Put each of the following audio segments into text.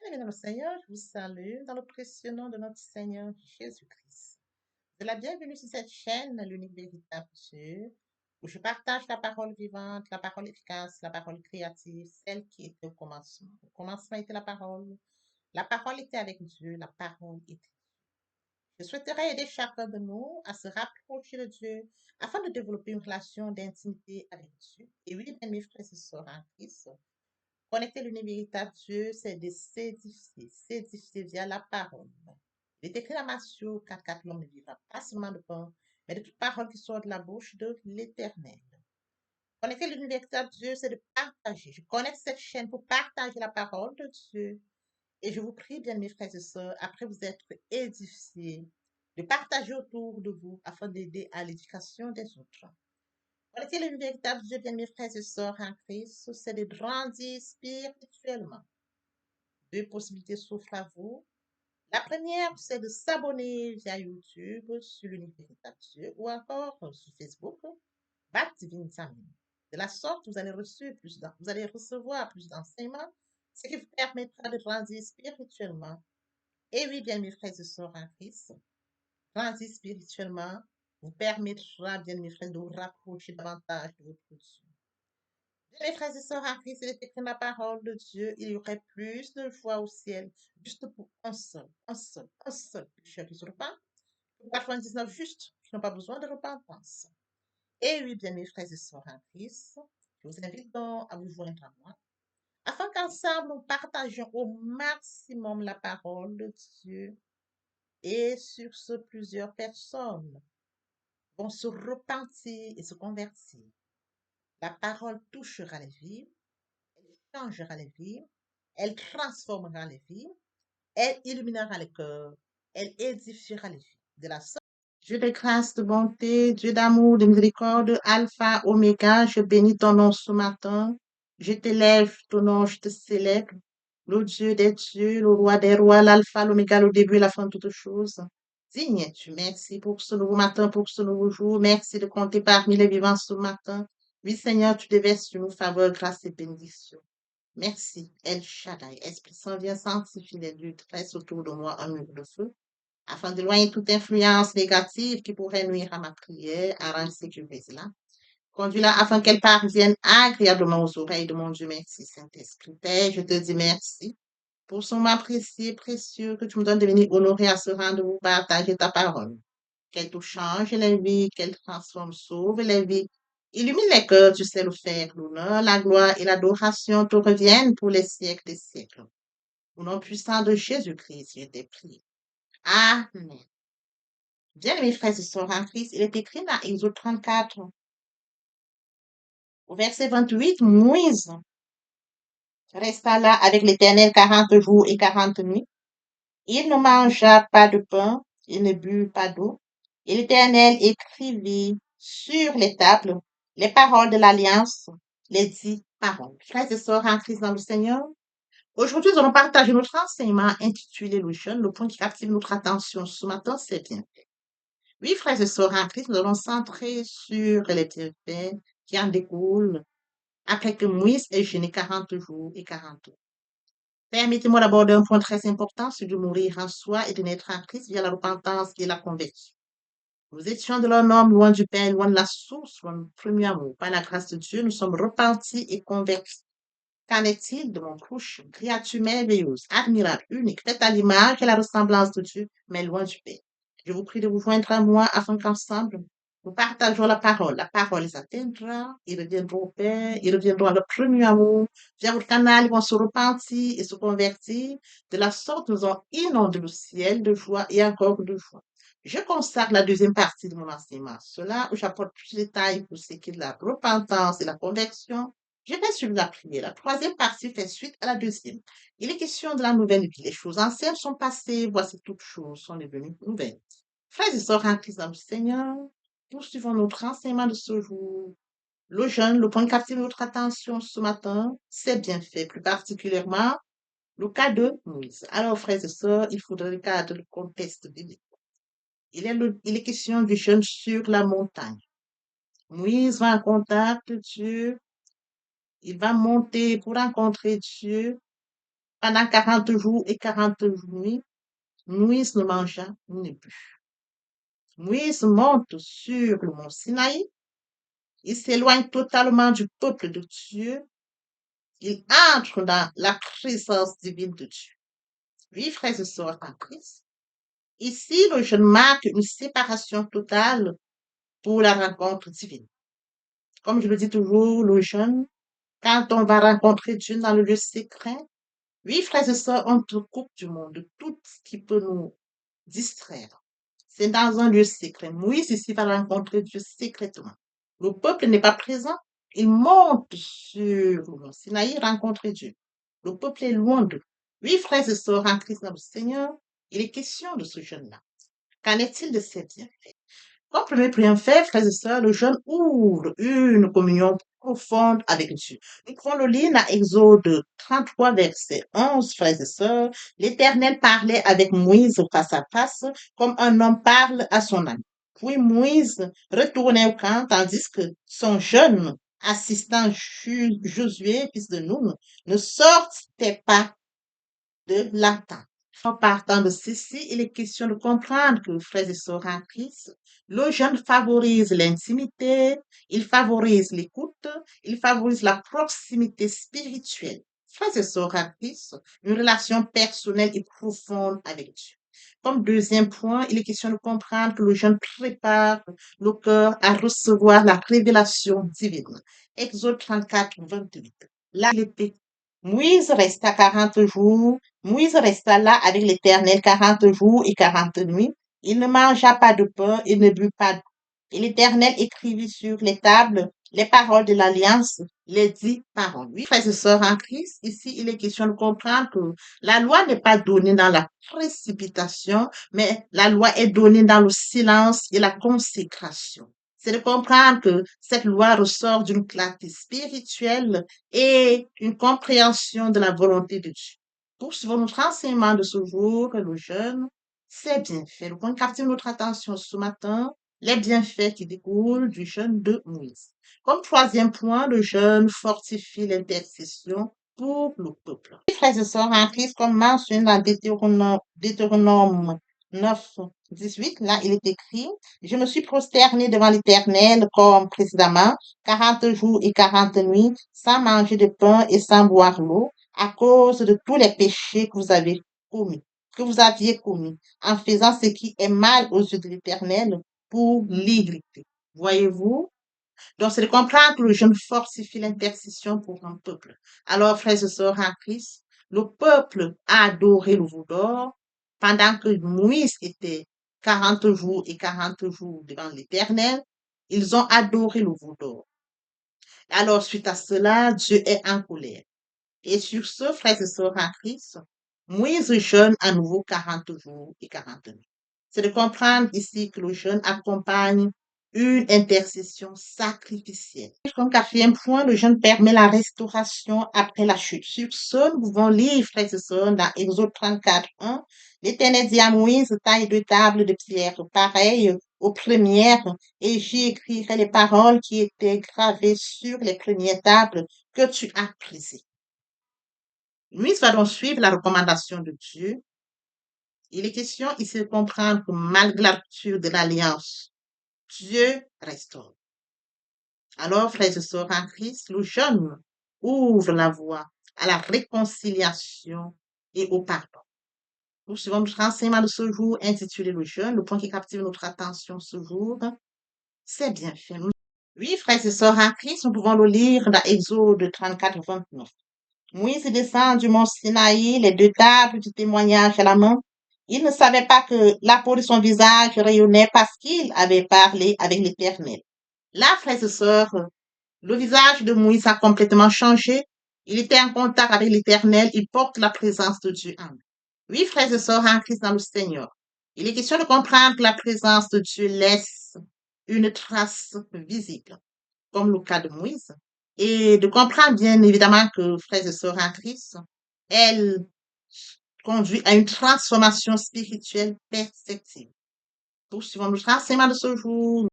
Bien, dans le Seigneur, je vous salue dans le précieux nom de notre Seigneur Jésus-Christ. C'est la bienvenue sur cette chaîne, l'unique véritable Dieu, où je partage la parole vivante, la parole efficace, la parole créative, celle qui était au commencement. Au commencement était la parole. La parole était avec Dieu, la parole était. Je souhaiterais aider chacun de nous à se rapprocher de Dieu afin de développer une relation d'intimité avec Dieu. Et oui, bien, mes frères et sœurs en Christ, connecter l'univers véritable Dieu, c'est de s'édifier via la parole. Il est écrit dans Matthieu 4, l'homme ne vivra pas seulement de pain, mais de toute parole qui sort de la bouche de l'Éternel. Connecter l'univers véritable Dieu, c'est de partager. Je connecte cette chaîne pour partager la parole de Dieu. Et je vous prie, bien mes frères et sœurs, après vous être édifiés, de partager autour de vous afin d'aider à l'éducation des autres. Connaître le véritable Dieu, bien mes frères et sœurs en Christ, c'est de grandir spirituellement. Deux possibilités s'offrent à vous. La première, c'est de s'abonner via YouTube sur l'univers véritable Dieu ou encore sur Facebook, Bat Divine Family. De la sorte, vous allez recevoir plus d'enseignements, ce qui vous permettra de grandir spirituellement. Et oui, bien mes frères et sœurs en Christ, grandir spirituellement vous permettra, bien mes frères, de vous rapprocher davantage de votre Dieu. Bien, mes frères et sœurs en Christ, il est écrit dans la parole de Dieu, il y aurait plus de joie au ciel, juste pour un seul pécheur qui se repent, pour 99 justes qui n'ont pas besoin de repentance. Et oui, bien, mes frères et sœurs en Christ, je vous invite donc à vous joindre à moi, afin qu'ensemble nous partagions au maximum la parole de Dieu. Et sur ce, plusieurs personnes vont se repentir et se convertir. La parole touchera les vies, elle changera les vies, elle transformera les vies, elle illuminera les cœurs, elle édifiera les vies. De la sorte, Dieu de grâce, de bonté, Dieu d'amour, de miséricorde, Alpha, Oméga, je bénis ton nom ce matin. Je t'élève ton nom, je te célèbre. Le Dieu des dieux, le roi des rois, l'Alpha, l'Oméga, le début et la fin de toutes choses. Digne es-tu. Merci pour ce nouveau matin, pour ce nouveau jour. Merci de compter parmi les vivants ce matin. Oui, Seigneur, tu déverses sur nous faveur, grâce et bénédiction. Merci, El Shaddai. Esprit Saint, viens sanctifier les lieux, dresse autour de moi un mur de feu, afin d'éloigner toute influence négative qui pourrait nuire à ma prière, arrange sécurise-la. Conduis-la afin qu'elle parvienne agréablement aux oreilles de mon Dieu. Merci, Saint-Esprit. Père, je te dis merci pour son moment précieux, précieux que tu me donnes de venir honorer à ce rendez-vous, partager ta parole. Qu'elle touche, change les vies, qu'elle transforme, sauve les vies. Illumine les cœurs, tu sais le faire. L'honneur, la gloire et l'adoration te reviennent pour les siècles des siècles. Au nom puissant de Jésus-Christ, je t'ai prié. Amen. Bien, mes frères et sœurs en Christ, il est écrit dans Exode 34, au verset 28, Moïse resta là avec l'Éternel 40 jours et 40 nuits. Il ne mangea pas de pain, il ne but pas d'eau. Et l'Éternel écrivit sur les tables les paroles de l'Alliance, les 10 paroles. Frères et sœurs en Christ dans le Seigneur, aujourd'hui, nous allons partager notre enseignement intitulé Le jeûne. Le point qui captive notre attention ce matin, c'est bien. Oui, frères et sœurs en Christ, nous allons centrer sur les bienfaits qui en découlent après que Moïse ait jeûné 40 jours et 40 nuits. Permettez-moi d'aborder un point très important, celui de mourir en soi et de naître en Christ via la repentance et la conversion. Nous étions de l'homme homme, loin du Père, loin de la source, loin du premier amour. Par la grâce de Dieu, nous sommes repentis et convertis. Qu'en est-il de mon prochain? Créature merveilleuse, admirable, unique, faite à l'image et la ressemblance de Dieu, mais loin du Père. Je vous prie de vous joindre à moi afin qu'ensemble, nous partageons la parole. La parole les atteindra, ils reviendront au Père, ils reviendront à leur premier amour. Via votre canal, ils vont se repentir et se convertir. De la sorte, nous allons inonder le ciel de joie et encore de joie. Je consacre la deuxième partie de mon enseignement. Cela où j'apporte plus de détails pour ce qui est de la repentance et la conversion. Je vais suivre la prière. La troisième partie fait suite à la deuxième. Il est question de la nouvelle vie. Les choses anciennes sont passées, voici toutes choses sont devenues nouvelles. Frères et sœurs en Christ dans le Seigneur, poursuivons notre enseignement de ce jour. Le jeûne, le point qui captive notre attention ce matin, c'est bien fait, plus particulièrement le cas de Moïse. Alors, frères et sœurs, il faudrait regarder le contexte biblique. Il est question du jeûne sur la montagne. Moïse va en contact de Dieu, il va monter pour rencontrer Dieu. Pendant 40 jours et 40 nuits, Moïse ne mangea ni ne but. Moïse monte sur le mont Sinaï. Il s'éloigne totalement du peuple de Dieu. Il entre dans la présence divine de Dieu. Oui, frères et sœurs en Christ. Ici, le jeûne marque une séparation totale pour la rencontre divine. Comme je le dis toujours, le jeûne, quand on va rencontrer Dieu dans le lieu secret, oui, frères et sœurs, on te coupe du monde, de tout ce qui peut nous distraire. C'est dans un lieu secret. Moïse ici va rencontrer Dieu secrètement. Le peuple n'est pas présent. Il monte sur le mont Sinaï rencontrer Dieu. Le peuple est loin d'eux. Oui, frères et sœurs en Christ dans le Seigneur, il est question de ce jeûne-là. Qu'en est-il de ces bienfaits? Comme premier bienfait, frères et sœurs, le jeûne ouvre une communion profonde avec Dieu. Nous pouvons le lire dans Exode 33, verset 11, frères et sœurs. L'Éternel parlait avec Moïse face à face, comme un homme parle à son ami. Puis Moïse retournait au camp, tandis que son jeune assistant Josué, fils de Nun, ne sortait pas de l'attente. En partant de ceci, il est question de comprendre que, frères et sœurs en Christ, le jeûne favorise l'intimité, il favorise l'écoute, il favorise la proximité spirituelle. Frères et sœurs en Christ, une relation personnelle et profonde avec Dieu. Comme deuxième point, il est question de comprendre que le jeûne prépare le cœur à recevoir la révélation divine. Exode 34, 28. Là, il était Moïse resta 40 jours. Moïse resta là avec l'Éternel 40 jours et 40 nuits. Il ne mangea pas de pain et ne but pas d'eau. Et l'Éternel écrivit sur les tables les paroles de l'Alliance, les 10 paroles. Oui, frères et sœurs en Christ, ici, il est question de comprendre que la loi n'est pas donnée dans la précipitation, mais la loi est donnée dans le silence et la consécration. C'est de comprendre que cette loi ressort d'une clarté spirituelle et une compréhension de la volonté de Dieu. Poursuivons notre enseignement de ce jour, le jeûne, c'est bien fait. Nous pouvons capter notre attention ce matin, les bienfaits qui découlent du jeûne de Moïse. Comme troisième point, le jeûne fortifie l'intercession pour le peuple. Frères et sœurs en Christ, comme mentionné dans Deutéronome 9, 18, là, il est écrit, je me suis prosterné devant l'Éternel comme précédemment, 40 jours et 40 nuits, sans manger de pain et sans boire l'eau, à cause de tous les péchés que vous avez commis, que vous aviez commis, en faisant ce qui est mal aux yeux de l'Éternel pour l'irriter. Voyez-vous? Donc, c'est de comprendre que le jeûne fortifie l'intercession pour un peuple. Alors, frères et sœurs en Christ, le peuple a adoré le veau d'or pendant que Moïse était 40 jours et 40 jours devant l'Éternel. Ils ont adoré le veau d'or. Alors, suite à cela, Dieu est en colère. Et sur ce, frères et sœurs en Christ, Moïse jeûne à nouveau 40 jours et 40 nuits. C'est de comprendre ici que le jeûne accompagne une intercession sacrificielle. Comme quatrième point, le jeûne permet la restauration après la chute. Sur ce, nous pouvons lire, frères et sœurs, dans Exode 34, 1, l'Éternel dit à Moïse, taille deux tables de pierre pareilles aux premières, et j'y écrirai les paroles qui étaient gravées sur les premières tables que tu as brisées. Moïse va donc suivre la recommandation de Dieu. Il est question ici de comprendre que malgré la rupture de l'alliance, Dieu restaure. Alors, frères et sœurs en Christ, le jeûne ouvre la voie à la réconciliation et au pardon. Nous suivons notre enseignement de ce jour intitulé le jeûne. Le point qui captive notre attention ce jour, c'est bien fait. Oui, frères et sœurs en Christ, nous pouvons le lire dans Exode 34, 29. Moïse descend du mont Sinaï, les deux tables du témoignage à la main. Il ne savait pas que la peau de son visage rayonnait parce qu'il avait parlé avec l'Éternel. Là, frères et sœurs, le visage de Moïse a complètement changé. Il était en contact avec l'Éternel. Il porte la présence de Dieu en lui. Oui, frères et sœurs en Christ dans le Seigneur. Il est question de comprendre que la présence de Dieu laisse une trace visible, comme le cas de Moïse, et de comprendre bien évidemment que, frères et sœurs en Christ, elle conduit à une transformation spirituelle perceptible. Poursuivons notre enseignement de ce jour.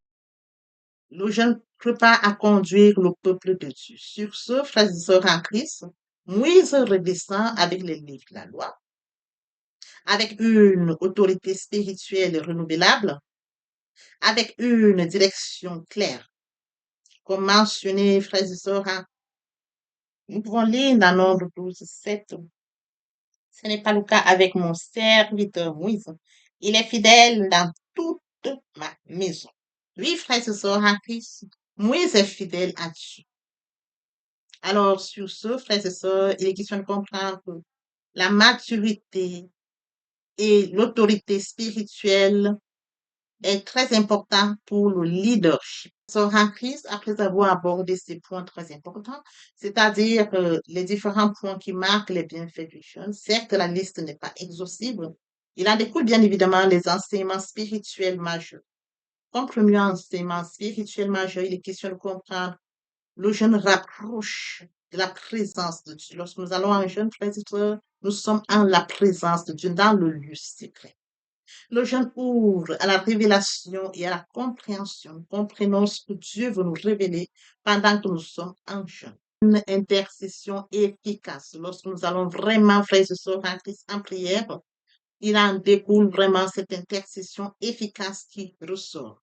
Le jeûne prépare à conduire le peuple de Dieu. Sur ce, frères et sœurs en Christ, Moïse redescend avec les livres de la loi, avec une autorité spirituelle renouvelable, avec une direction claire. Comme mentionné, frères et sœurs, hein, nous pouvons lire dans Nombre 12, 7. Ce n'est pas le cas avec mon serviteur Moïse. Il est fidèle dans toute ma maison. Oui, frères et sœurs en Christ, Moïse est fidèle à Dieu. Alors, sur ce, frères et sœurs, il est question de comprendre que la maturité et l'autorité spirituelle est très important pour le leadership. Sœurs en Christ, après avoir abordé ces points très importants, c'est-à-dire les différents points qui marquent les bienfaits du jeûne, certes, la liste n'est pas exhaustive. Il en découle bien évidemment les enseignements spirituels majeurs. Comme premier enseignement spirituel majeur, il est question de comprendre le jeûne rapproche de la présence de Dieu. Lorsque nous allons en jeûne, frères et sœurs, nous sommes en la présence de Dieu, dans le lieu secret. Le jeûne ouvre à la révélation et à la compréhension. Nous comprenons ce que Dieu veut nous révéler pendant que nous sommes en jeûne. Une intercession efficace. Lorsque nous allons vraiment, frères et sœurs, en Christ, en prière, il en découle vraiment cette intercession efficace qui ressort.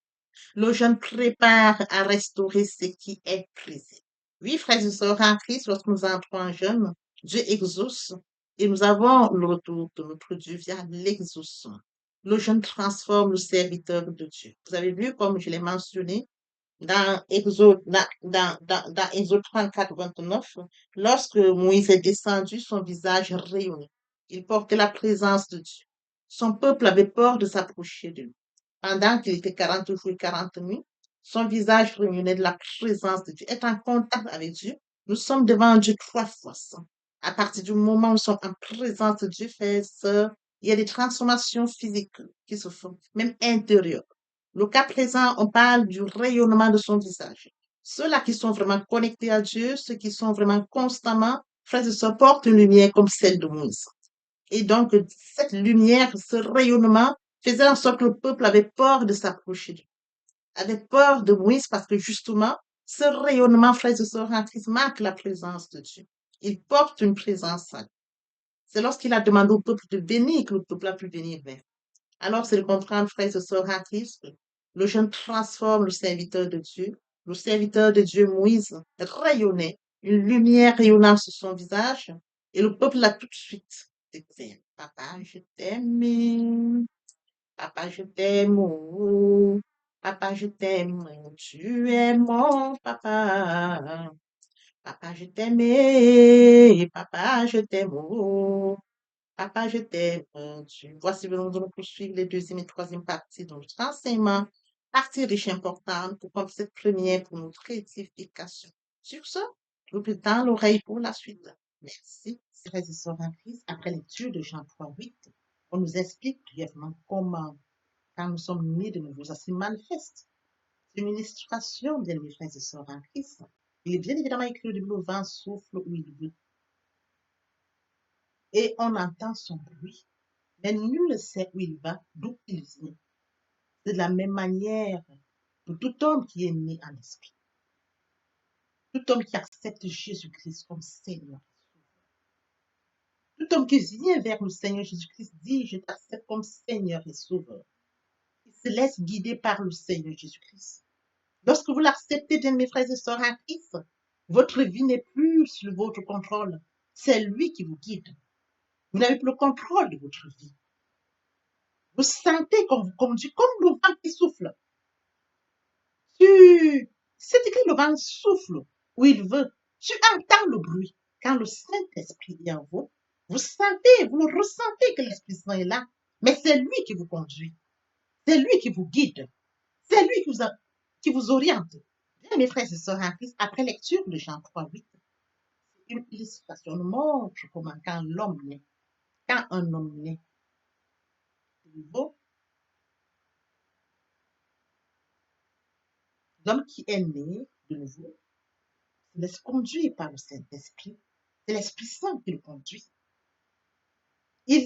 Le jeûne prépare à restaurer ce qui est brisé. Oui, frères et sœurs en Christ, lorsque nous entrons en jeûne, Dieu exauce et nous avons le retour de notre Dieu via l'exaucement. Le jeûne transforme le serviteur de Dieu. Vous avez vu, comme je l'ai mentionné, dans Exode 34, 29, lorsque Moïse est descendu, son visage rayonnait. Il portait la présence de Dieu. Son peuple avait peur de s'approcher de lui. Pendant qu'il était 40 jours et 40 nuits, son visage rayonnait de la présence de Dieu. Être en contact avec Dieu, nous sommes devant Dieu 3 fois. À partir du moment où nous sommes en présence de Dieu, frères et sœurs, il y a des transformations physiques qui se font, même intérieures. Le cas présent, on parle du rayonnement de son visage. Ceux-là qui sont vraiment connectés à Dieu, ceux qui sont vraiment constamment, frères et sœurs, portent une lumière comme celle de Moïse. Et donc, cette lumière, ce rayonnement, faisait en sorte que le peuple avait peur de s'approcher de lui, avait peur de Moïse parce que justement, ce rayonnement, frères et sœurs, en Christ, marque la présence de Dieu. Il porte une présence à lui. C'est lorsqu'il a demandé au peuple de venir que le peuple a pu venir vers. Alors, c'est de comprendre, frères et sœurs en Christ, le jeûne transforme le serviteur de Dieu. Le serviteur de Dieu, Moïse, rayonnait, une lumière rayonnant sur son visage, et le peuple l'a tout de suite découvert. Papa, je t'aime. Papa, je t'aime. Oh. Papa, je t'aime. Tu es mon papa. Papa, je t'aime. Papa, je t'aime. Oh. Papa, je t'aime. Voici, nous allons poursuivre les deuxième et troisième parties de notre enseignement. Partie riche et importante pour comme cette première pour notre édification. Sur ce, je vous tends l'oreille pour la suite. Merci. Frères et sœurs en Christ, après lecture de Jean 3:8, on nous explique brièvement comment, quand nous sommes nés de nouveau, ça se manifeste. C'est une illustration, bien mes frères et sœurs en Christ. Il est bien évidemment écrit le vent souffle où il veut. Et on entend son bruit. Mais nul ne sait où il va, d'où il vient. C'est de la même manière pour tout homme qui est né en esprit. Tout homme qui accepte Jésus-Christ comme Seigneur. Tout homme qui vient vers le Seigneur Jésus-Christ dit, je t'accepte comme Seigneur et Sauveur. Il se laisse guider par le Seigneur Jésus-Christ. Lorsque vous l'acceptez, bien mes frères et sœurs en Christ, votre vie n'est plus sous votre contrôle. C'est lui qui vous guide. Vous n'avez plus le contrôle de votre vie. Vous sentez qu'on vous conduit comme le vent qui souffle. C'est écrit le vent souffle où il veut. Tu entends le bruit. Quand le Saint-Esprit est en vous, vous sentez, vous le ressentez que l'Esprit Saint est là. Mais c'est lui qui vous conduit. C'est lui qui vous guide. C'est lui qui vous oriente. Bien, mes frères et sœurs en Christ, après lecture de Jean 3:8, une illustration nous montre comment quand l'homme naît, quand un homme naît de nouveau, l'homme qui est né de nouveau se laisse conduire par le Saint-Esprit. C'est l'Esprit Saint qui le conduit. Il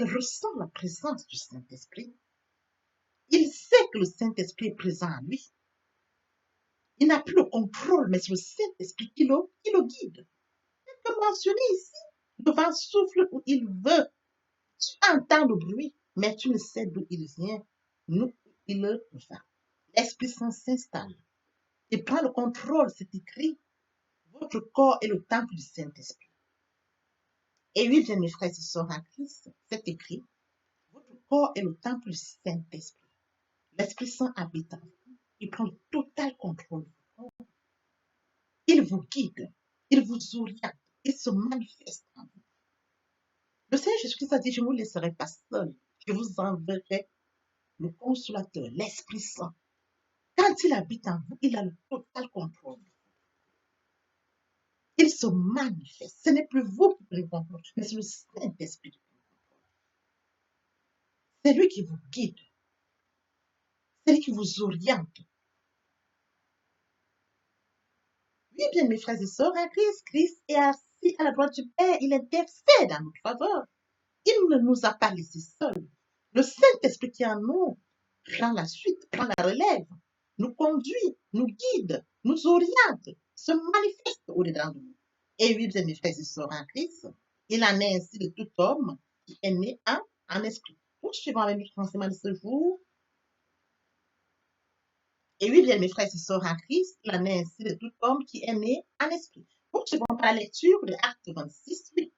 ressent la présence du Saint-Esprit. Il sait que le Saint-Esprit est présent en lui. Il n'a plus le contrôle, mais c'est le Saint-Esprit qui le guide. que mentionné ici. Le vent souffle où il veut. Tu entends le bruit, mais tu ne sais d'où il vient, ni où il va. L'Esprit Saint s'installe et prend le contrôle. C'est écrit. Votre corps est le temple du Saint-Esprit. Et oui, bien mes frères et sœurs en Christ, c'est écrit. Votre corps est le temple du Saint-Esprit. L'Esprit Saint habite en vous. Il prend le total contrôle. Il vous guide. Il vous oriente. Il se manifeste en vous. Le Seigneur Jésus-Christ a dit, je ne vous laisserai pas seul. Je vous enverrai le consolateur, l'Esprit Saint. Quand il habite en vous, il a le total contrôle. Il se manifeste. Ce n'est plus vous qui prenez le contrôle, mais c'est le Saint-Esprit qui prend le contrôle. C'est lui qui vous guide. C'est lui qui vous oriente. Oui, bien, mes frères et sœurs, en Christ est assis à la droite du Père. Il intercède en notre faveur. Il ne nous a pas laissés seuls. Le Saint-Esprit qui est en nous prend la suite, prend la relève, nous conduit, nous guide, nous oriente, se manifeste au-dedans de nous. Et oui, bien, mes frères et sœurs en Christ, il en est ainsi de tout homme qui est né en esprit. Poursuivons avec notre enseignement de ce jour. Et oui, bien, mes frères et sœurs en Christ, il en est ainsi de tout homme qui est né en esprit. Poursuivons par la lecture de Actes 26, 8.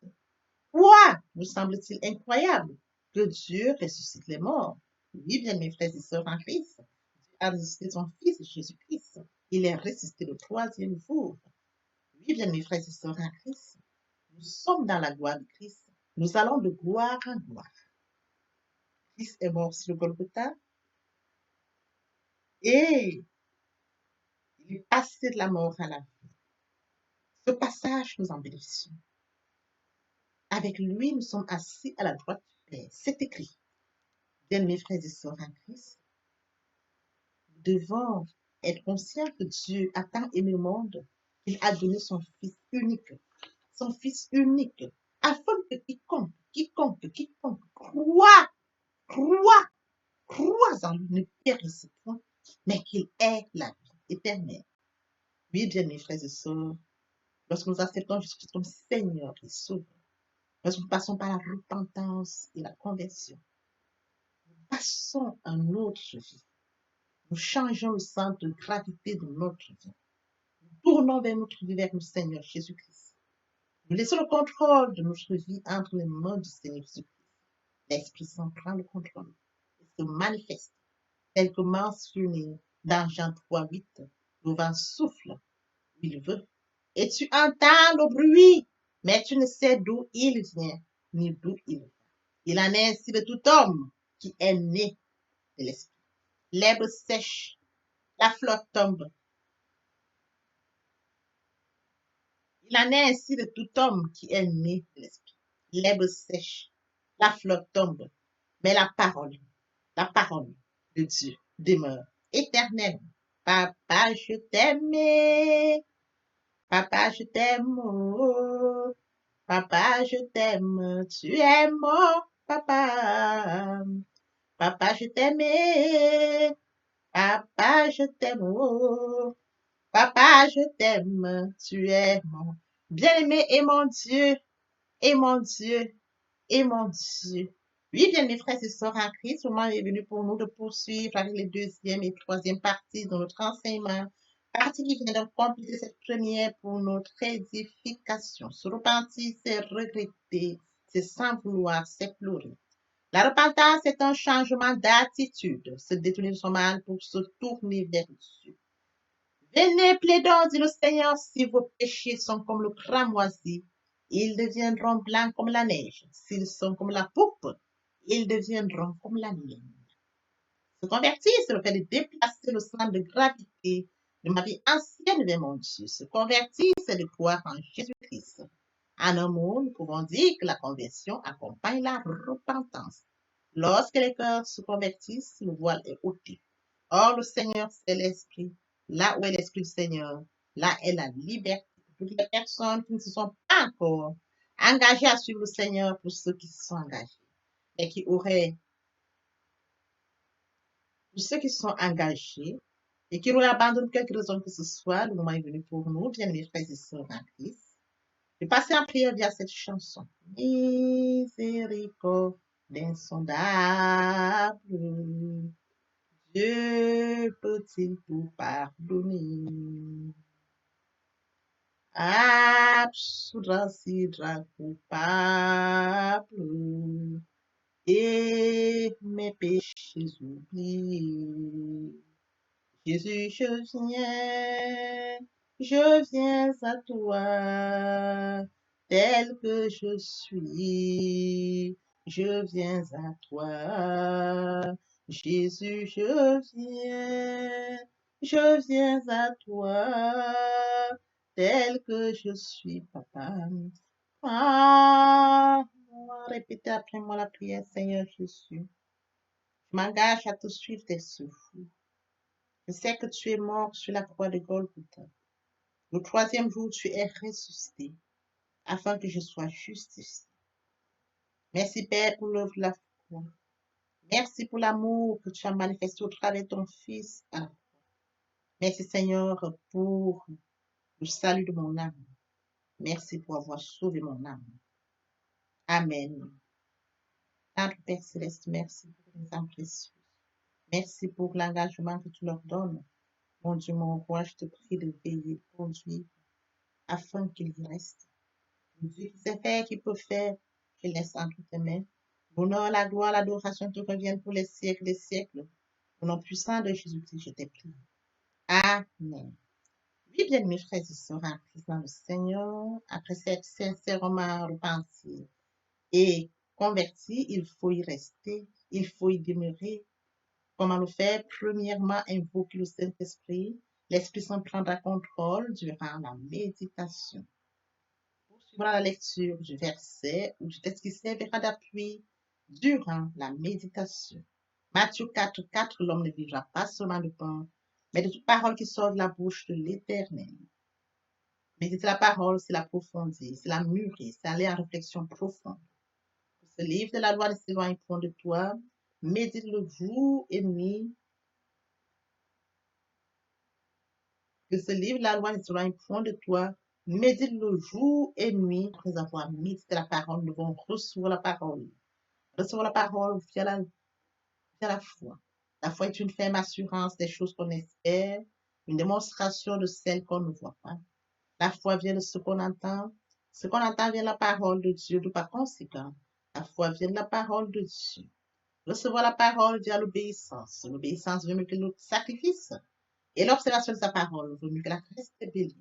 Quoi vous semble-t-il incroyable que Dieu ressuscite les morts? Oui, bien, mes frères et sœurs en Christ, Dieu a ressuscité son Fils Jésus-Christ. Il est ressuscité le troisième jour. Oui, bien, mes frères et sœurs en Christ, nous sommes dans la gloire de Christ. Nous allons de gloire en gloire. Christ est mort sur le Golgotha et il est passé de la mort à la vie. Ce passage, nous en bénéficions. Avec lui, nous sommes assis à la droite du Père. C'est écrit. Bien, mes frères et sœurs en Christ, nous devons être conscients que Dieu a tant aimé le monde qu'il a donné son Fils unique, afin que quiconque croit en lui ne périsse point, mais qu'il ait la vie éternelle. Oui, bien, mes frères et sœurs, lorsque nous acceptons Jésus comme Seigneur et Sauveur, lorsque nous passons par la repentance et la conversion, nous passons à une autre vie. Nous changeons le centre de gravité de notre vie. Nous tournons vers notre vie, vers le Seigneur Jésus-Christ. Nous laissons le contrôle de notre vie entre les mains du Seigneur Jésus-Christ. L'Esprit Saint prend le contrôle et se manifeste, tel que mentionné dans Jean 3, 8. Le vent souffle où il veut. Et tu entends le bruit, mais tu ne sais d'où il vient, ni d'où il va. Il en est ainsi de tout homme qui est né de l'Esprit. L'herbe sèche, la flotte tombe. Il en est ainsi de tout homme qui est né de l'Esprit. L'herbe sèche, la flotte tombe, mais la parole de Dieu demeure éternelle. Papa, je t'aime. Papa, je t'aime. Oh. Papa, je t'aime. Tu es mon papa. Papa, je t'aime. Papa, je t'aime. Oh. Papa, je t'aime. Tu es mon bien-aimé et mon Dieu. Et mon Dieu. Et mon Dieu. Oui, bien, mes frères et sœurs en Christ, le moment est venu pour nous de poursuivre avec les deuxième et troisième parties de notre enseignement. Partie qui vient de compléter cette première pour notre édification. Se repentir, c'est regretter, c'est sans vouloir, c'est pleurer. La repentance est un changement d'attitude, se détourner de son mal pour se tourner vers Dieu. Venez, plaidons, dit le Seigneur, si vos péchés sont comme le cramoisi, ils deviendront blancs comme la neige. S'ils sont comme la pourpre, ils deviendront comme la laine. Se convertir, c'est le fait de déplacer le centre de gravité de ma vie ancienne vers mon Dieu. Se convertir, c'est de croire en Jésus-Christ. En un mot, nous pouvons dire que la conversion accompagne la repentance. Lorsque les cœurs se convertissent, le voile est ôté. Or, le Seigneur, c'est l'Esprit. Là où est l'Esprit du Seigneur, là est la liberté. Toutes les personnes qui ne se sont pas encore engagées à suivre le Seigneur, pour ceux qui se sont engagés, et qui auraient, pour ceux qui se sont engagés, et qui auraient abandonné quelque raison que ce soit, le moment est venu pour nous, bien mes frères et sœurs en Christ, Je vais passer en prière via cette chanson. Miséricorde insondable, Dieu peut-il tout pardonner? Absoudre si coupable et mes péchés oubliés. Jésus, je viens à toi, tel que je suis, je viens à toi. Jésus, je viens à toi, tel que je suis, papa. Ah, répétez après moi la prière, Seigneur Jésus. Je m'engage à te suivre tes souffles. Je sais que tu es mort sur la croix de Golgotha. Le troisième jour, tu es ressuscité afin que je sois justifié. Merci, Père, pour l'œuvre de la croix. Merci pour l'amour que tu as manifesté au travers de ton Fils. Merci, Seigneur, pour le salut de mon âme. Merci pour avoir sauvé mon âme. Amen. Notre Père Céleste, merci pour les âmes précieuses. Merci pour l'engagement que tu leur donnes. Mon Dieu, mon roi, je te prie de veiller, conduire, afin qu'il y reste. Dieu qui sait faire, qui peut faire, je laisse entre tes mains. L'honneur, la gloire, l'adoration te reviennent pour les siècles des siècles. Au nom puissant de Jésus-Christ, je t'ai prié. Amen. Oui, bien mes frères et sœurs, en Christ dans le Seigneur, après s'être sincèrement repenti et converti, il faut y rester, il faut y demeurer. Comment le faire? Premièrement, invoquer le Saint-Esprit. L'Esprit Saint prendra contrôle durant la méditation. Poursuivra la lecture du verset ou du texte qui servira d'appui durant la méditation. Matthieu 4, 4, l'homme ne vivra pas seulement de pain, mais de toute parole qui sort de la bouche de l'Éternel. Méditer la parole, c'est l'approfondir, c'est la mûrir, c'est aller en réflexion profonde. Ce livre de la loi ne s'éloigne point de toi. Médite-le jour et nuit. Que ce livre de la loi ne s'éloigne point de toi. Médite-le jour et nuit. Après avoir médité la parole, nous devons recevoir la parole. Recevoir la parole via la foi. La foi est une ferme assurance des choses qu'on espère, une démonstration de celles qu'on ne voit pas. La foi vient de ce qu'on entend. Ce qu'on entend vient de la parole de Dieu, de par conséquent. La foi vient de la parole de Dieu. Recevoir la parole via l'obéissance. L'obéissance veut mieux que le sacrifice. Et l'observation de sa parole veut mieux que la rébellion.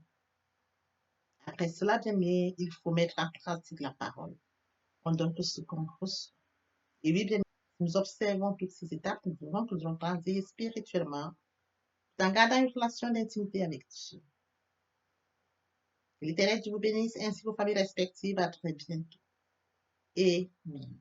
Après cela, bien aimé, il faut mettre en pratique la parole. On donne tout ce qu'on reçoit. Et oui, bien, nous observons toutes ces étapes, nous devons toujours grandir spirituellement, en gardant une relation d'intimité avec Dieu. Que l'Éternel Dieu vous bénisse ainsi vos familles respectives. À très bientôt. Amen.